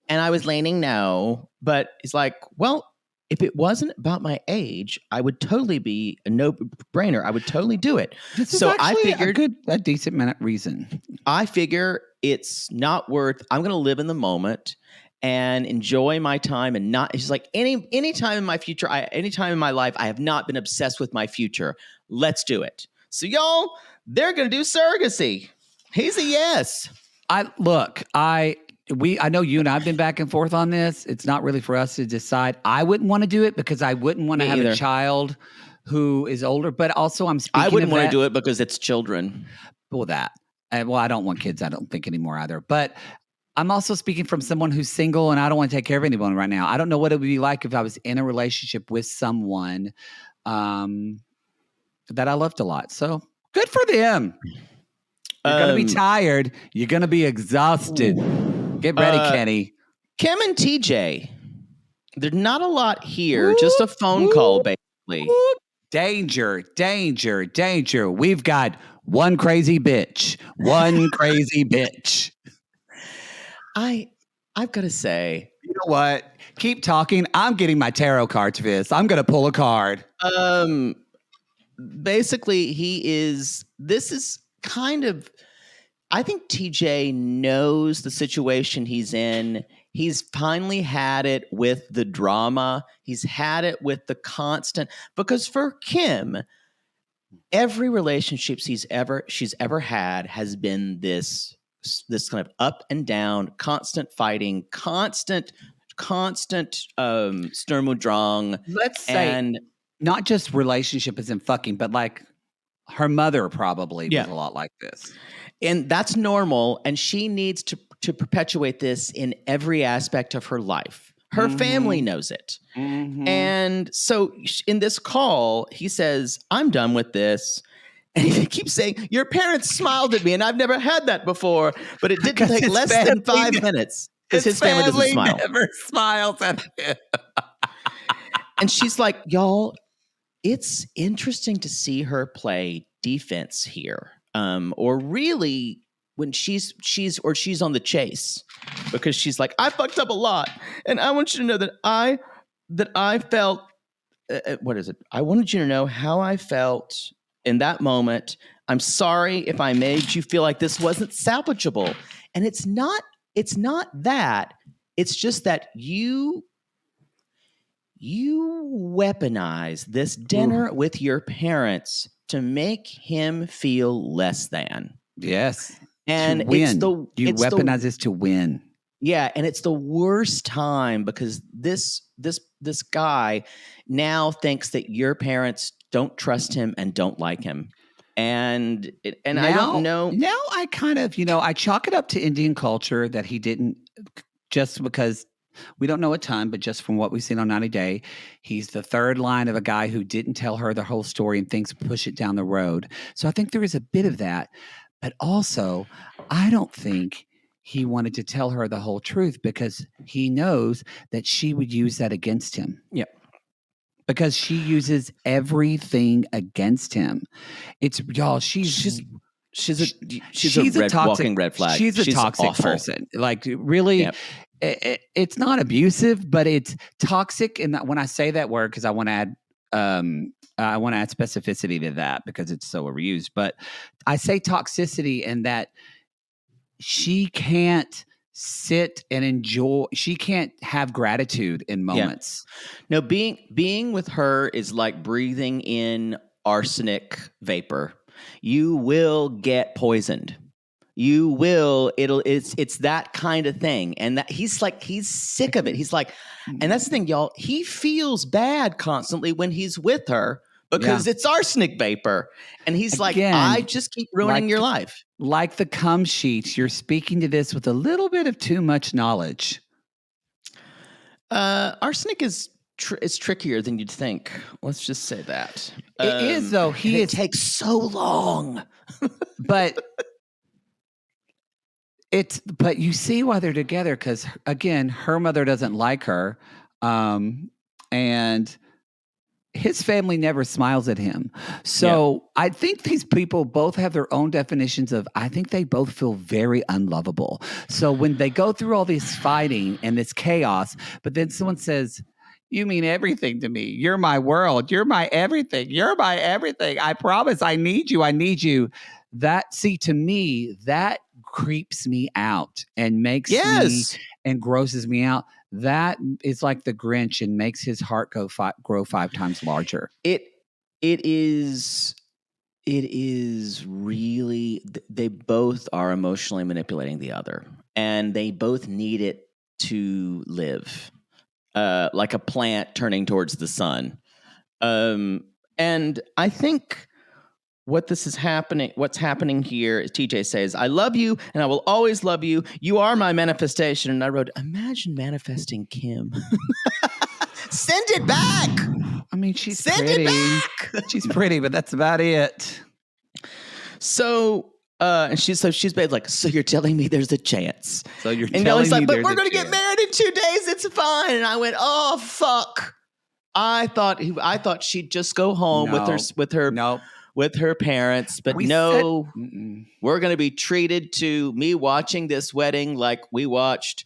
and I was leaning no. But he's like, well, if it wasn't about my age, I would totally be a no-brainer. I would totally do it. So I figured a decent minute reason. I figure it's not worth, I'm going to live in the moment and enjoy my time and not, it's like any time in my future, any time in my life, I have not been obsessed with my future. Let's do it. So y'all, they're going to do surrogacy. He's a yes. I know you and I've been back and forth on this. It's not really for us to decide. I wouldn't want to do it because I wouldn't want to have a child who is older, but also I wouldn't want to do it because it's children. Well, I don't want kids, I don't think anymore either, but I'm also speaking from someone who's single and I don't want to take care of anyone right now. I don't know what it would be like if I was in a relationship with someone that I loved a lot. So good for them. You're going to be tired. You're going to be exhausted. Get ready, Kenny. Kim and TJ, there's not a lot here. Just a phone call, basically. Danger, danger, danger. We've got one crazy bitch. One crazy bitch. I've got to say, you know what? Keep talking. I'm getting my tarot cards for this. I'm going to pull a card. Basically, this is kind of, I think TJ knows the situation he's in. He's finally had it with the drama. He's had it with the constant, because for Kim, every relationship she's ever had has been this kind of up and down, constant fighting, constant constant Sturm und Drang. Let's say not just relationship isn't fucking, but like her mother probably was a lot like this. And that's normal. And she needs to perpetuate this in every aspect of her life. Her family knows it. And so in this call, he says, I'm done with this. And he keeps saying, your parents smiled at me, and I've never had that before. But it didn't take less than 5 minutes. Because his family doesn't smile. Never smiles at him. And she's like, y'all, it's interesting to see her play defense here. Or really when she's on the chase, because she's like, I fucked up a lot. And I want you to know that I felt, what is it? I wanted you to know how I felt in that moment. I'm sorry if I made you feel like this wasn't salvageable. And it's not that. It's just that you weaponize this dinner with your parents to make him feel less than. Yes. And you weaponize this to win. Yeah, and it's the worst time because this guy now thinks that your parents don't trust him and don't like him. And now, I don't know. Now I kind of, I chalk it up to Indian culture that he didn't, just because we don't know a ton, but just from what we've seen on 90 Day, he's the third line of a guy who didn't tell her the whole story and thinks push it down the road. So I think there is a bit of that. But also, I don't think he wanted to tell her the whole truth because he knows that she would use that against him. Yeah. Because she uses everything against him. It's y'all. She's a walking red flag. She's a toxic awful person. Like really, it's not abusive, but it's toxic. And when I say that word, because I want to add specificity to that because it's so overused. But I say toxicity in that she can't sit and enjoy. She can't have gratitude in moments. No, being with her is like breathing in arsenic vapor. You will get poisoned. You will. It's that kind of thing. And that he's sick of it. He's like, and that's the thing, y'all. He feels bad constantly when he's with her because it's arsenic vapor. And he's like, I just keep ruining your life. Like the cum sheets, you're speaking to this with a little bit of too much knowledge. Arsenic is trickier than you'd think. Let's just say that. It is, though. It takes so long. But you see why they're together because, again, her mother doesn't like her. And his family never smiles at him. So I think these people both have their own definitions of, I think they both feel very unlovable. So when they go through all this fighting and this chaos, but then someone says, you mean everything to me. You're my world. You're my everything. You're my everything. I promise I need you. I need you. To me, that creeps me out and makes me and grosses me out. That is like the Grinch and makes his heart grow 5 times larger. It is really, they both are emotionally manipulating the other, and they both need it to live, like a plant turning towards the sun. And I think what's happening here is TJ says, I love you and I will always love you. You are my manifestation. And I wrote, imagine manifesting Kim. Send it back. I mean, she's Send pretty. it back. She's pretty, but that's about it. So, and she's basically like, so you're telling me there's a chance. So you're and telling me like, but there's we're a going to get chance. married in 2 days. It's fine. And I went, oh, fuck. I thought she'd just go home with her parents, but we're going to be treated to me watching this wedding like we watched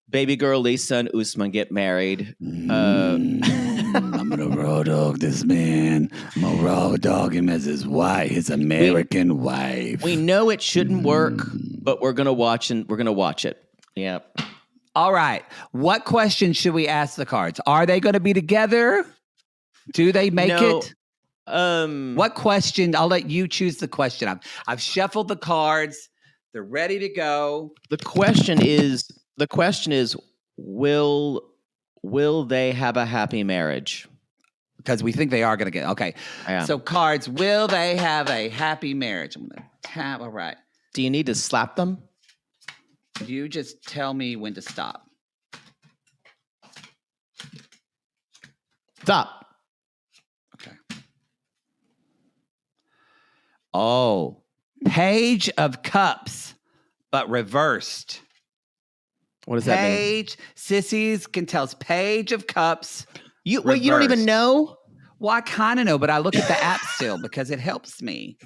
baby girl Lisa and Usman get married. I'm going to raw dog this man. I'm going to raw dog him as his wife, his American wife. We know it shouldn't work, but we're going to watch it. Yeah. All right. What question should we ask the cards? Are they going to be together? Do they make it? What question? I'll let you choose the question. I've shuffled the cards. They're ready to go. The question is, Will they have a happy marriage? Because we think they are going to get, okay. Yeah. So cards, will they have a happy marriage? I'm going to tap, all right. Do you need to slap them? You just tell me when to stop. Stop. Okay. Oh, Page of Cups, but reversed. What does that mean? Page, sissies can tell us Page of Cups. You don't even know? Well, I kind of know, but I look at the app still because it helps me.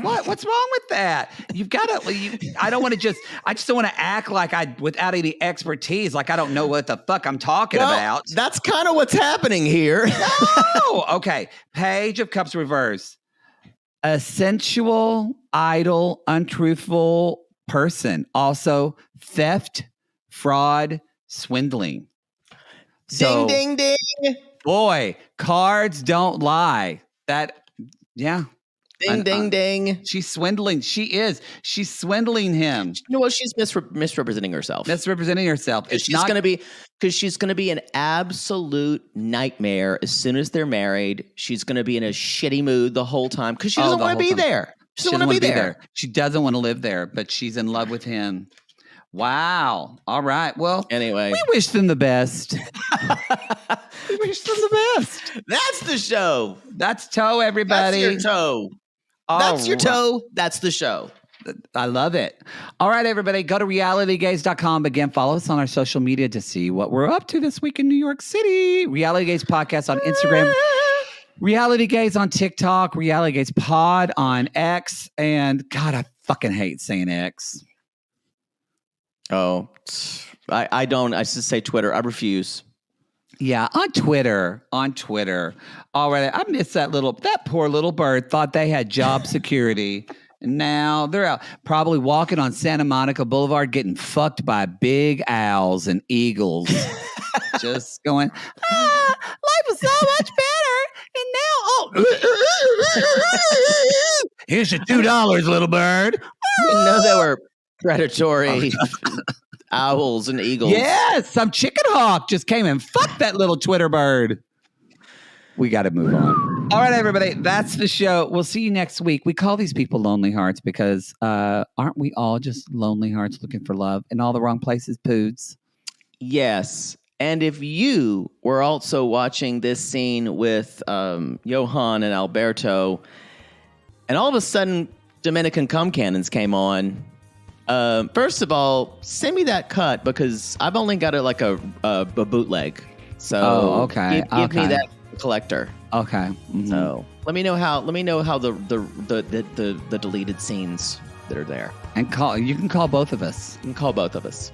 What's wrong with that? You've got to. I don't want to I just don't want to act like without any expertise, like I don't know what the fuck I'm talking about. That's kind of what's happening here. No. Okay. Page of Cups reverse. A sensual, idle, untruthful person. Also, theft, fraud, swindling. So, ding, ding, ding. Boy, cards don't lie. Yeah. Ding, ding, ding. She's swindling. She's swindling him. You know what? She's misrepresenting herself. Misrepresenting herself. She's going to be an absolute nightmare as soon as they're married. She's going to be in a shitty mood the whole time because she doesn't want to be there. She doesn't want to be there. She doesn't want to live there, but she's in love with him. Wow. All right. Well, anyway, we wish them the best. We wish them the best. That's the show. That's toe, everybody. That's your toe. That's your toe. That's the show. I love it. All right, everybody, go to realitygaze.com. Again, follow us on our social media to see what we're up to this week in New York City. Reality Gaze Podcast on Instagram. Reality Gaze on TikTok. Reality Gaze Pod on X. And God, I fucking hate saying X. Oh, I don't. I just say Twitter. I refuse. Yeah, on Twitter. All right, I miss that poor little bird thought they had job security. And now they're out probably walking on Santa Monica Boulevard getting fucked by big owls and eagles. Just going, life was so much better. And now, here's your $2, little bird. You know they were predatory owls and eagles. Yes, some chicken hawk just came and fucked that little Twitter bird. We got to move on. All right, everybody, that's the show. We'll see you next week. We call these people lonely hearts because aren't we all just lonely hearts looking for love in all the wrong places, Poods? Yes. And if you were also watching this scene with Yohan and Alberto, and all of a sudden Dominican cum cannons came on, first of all, send me that cut because I've only got a bootleg. So okay. Give me that collector. Okay. Mm-hmm. So let me know how the deleted scenes that are there. And you can call both of us. You can call both of us.